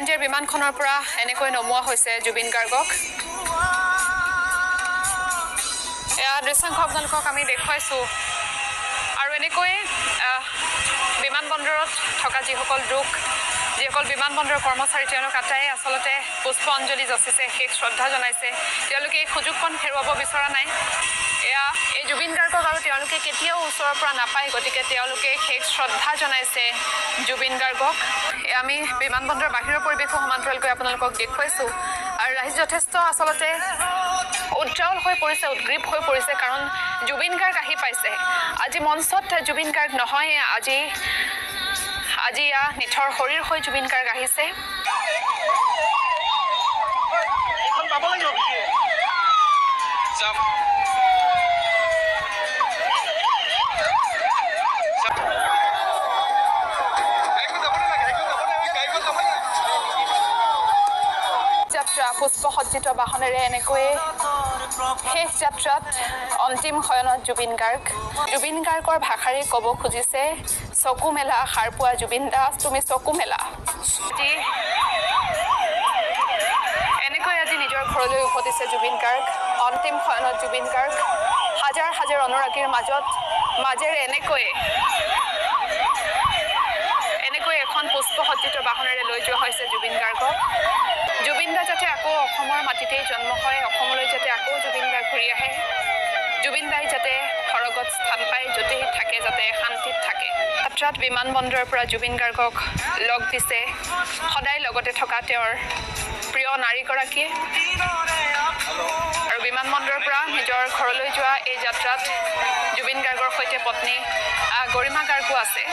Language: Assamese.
ইণ্ডিয়াৰ বিমানখনৰ পৰা এনেকৈ নমোৱা হৈছে জুবিন গাৰ্গক এয়া দৃশ্যাংশ আপোনালোকক আমি দেখুৱাইছোঁ আৰু এনেকৈ বিমানবন্দৰত থকা যিসকল লোক যিসকল বিমানবন্দৰৰ কৰ্মচাৰী তেওঁলোক আটায়ে আচলতে পুষ্পাঞ্জলি যাচিছে শেষ শ্ৰদ্ধা জনাইছে তেওঁলোকে এই সুযোগখন হেৰুৱাব বিচৰা নাই এয়া এই জুবিন গাৰ্গক আৰু তেওঁলোকে কেতিয়াও ওচৰৰ পৰা নাপায় গতিকে তেওঁলোকে শেষ শ্ৰদ্ধা জনাইছে জুবিন গাৰ্গক আমি বিমানবন্দৰৰ বাহিৰৰ পৰিৱেশো সমান্তৰালকৈ আপোনালোকক দেখুৱাইছোঁ আৰু ৰাইজ যথেষ্ট আচলতে উজ্জ্বল হৈ পৰিছে উদ্গ্ৰীৱ হৈ পৰিছে কাৰণ জুবিন গাৰ্গ আহি পাইছে আজি মঞ্চত জুবিন গাৰ্গ নহয় আজি নিথৰ শৰীৰ হৈ জুবিন গাৰ্গ আহিছে যাত্ৰা পুষ্পসজ্জিত বাহনেৰে এনেকৈ শেষ যাত্ৰাত অন্তিম শয়নত জুবিন গাৰ্গৰ ভাষাৰে ক'ব খুজিছে চকু মেলা সাৰ পোৱা জুবিন দাস তুমি চকু মেলা এনেকৈ আজি নিজৰ ঘৰলৈ উভতিছে জুবিন গাৰ্গ অন্তিম শয়নত জুবিন গাৰ্গ হাজাৰ হাজাৰ অনুৰাগীৰ মাজেৰে এনেকৈ এখন পুষ্পসজ্জিত বাহনেৰে লৈ যোৱা হৈছে জুবিন গাৰ্গক জুবিন দা যাতে আকৌ অসমৰ মাটিতেই জন্ম হয় অসমলৈ যাতে আকৌ জুবিন দা ঘূৰি আহে জুবিন দাই যাতে সৰগত স্থান পায় য'তেই থাকে যাতে শান্তিত থাকে যাত্ৰাত বিমানবন্দৰৰ পৰা জুবিন গাৰ্গক লগ দিছে সদায় লগতে থকা তেওঁৰ প্ৰিয় নাৰীগৰাকীয়ে আৰু বিমানবন্দৰৰ পৰা নিজৰ ঘৰলৈ যোৱা এই যাত্ৰাত জুবিন গাৰ্গৰ সৈতে পত্নী গৰিমা গাৰ্গো আছে